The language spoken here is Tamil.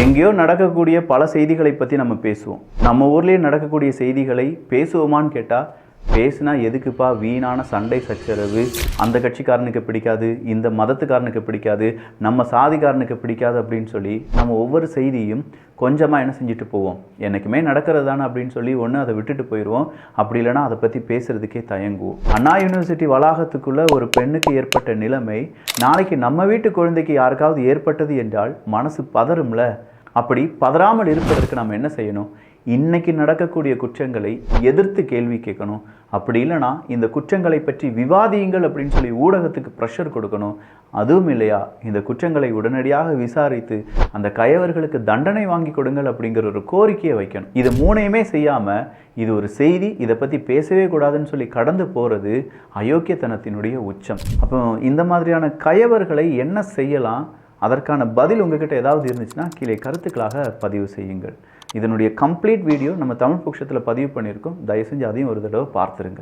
எங்கேயோ நடக்கக்கூடிய பல செய்திகளை பற்றி நம்ம பேசுவோம். நம்ம ஊர்லேயே நடக்கக்கூடிய செய்திகளை பேசுவோமான்னு கேட்டால், பேசுனா எதுக்குப்பா வீணான சண்டை சச்சரவு, அந்த கட்சிக்காரனுக்கு பிடிக்காது, இந்த மதத்துக்காரனுக்கு பிடிக்காது, நம்ம சாதிக்காரனுக்கு பிடிக்காது அப்படின்னு சொல்லி நம்ம ஒவ்வொரு செய்தியும் கொஞ்சமாக என்ன செஞ்சுட்டு போவோம். என்றைக்குமே நடக்கிறது தானே அப்படின்னு சொல்லி ஒன்று அதை விட்டுட்டு போயிடுவோம். அப்படி இல்லைனா அதை பற்றி பேசுகிறதுக்கே தயங்குவோம். அண்ணா யூனிவர்சிட்டி வளாகத்துக்குள்ளே ஒரு பெண்ணுக்கு ஏற்பட்ட நிலைமை நாளைக்கு நம்ம வீட்டு குழந்தைக்கு யாருக்காவது ஏற்பட்டது என்றால் மனசு பதறும்ல. அப்படி பதறாமல் இருப்பதற்கு நம்ம என்ன செய்யணும்? இன்னைக்கு நடக்கக்கூடிய குற்றங்களை எதிர்த்து கேள்வி கேட்கணும். அப்படி இல்லைனா இந்த குற்றங்களை பற்றி விவாதியுங்கள் அப்படின்னு சொல்லி ஊடகத்துக்கு ப்ரெஷர் கொடுக்கணும். அதுவும் இல்லையா, இந்த குற்றங்களை உடனடியாக விசாரித்து அந்த கயவர்களுக்கு தண்டனை வாங்கி கொடுங்கள் அப்படிங்கிற ஒரு கோரிக்கையை வைக்கணும். இது மூணையுமே செய்யாமல் இது ஒரு செய்தி, இதை பற்றி பேசவே கூடாதுன்னு சொல்லி கடந்து போகிறது அயோக்கியத்தனத்தினுடைய உச்சம். அப்போ இந்த மாதிரியான கயவர்களை என்ன செய்யலாம், அதற்கான பதில் உங்ககிட்ட ஏதாவது இருந்துச்சுன்னா கீழே கருத்துக்களாக பதிவு செய்யுங்கள். இதனுடைய கம்ப்ளீட் வீடியோ நம்ம தமிழ் பொக்கிஷத்தில் பதிவு பண்ணியிருக்கோம். தயவு செஞ்சு அதையும் ஒரு தடவை பார்த்துருங்க.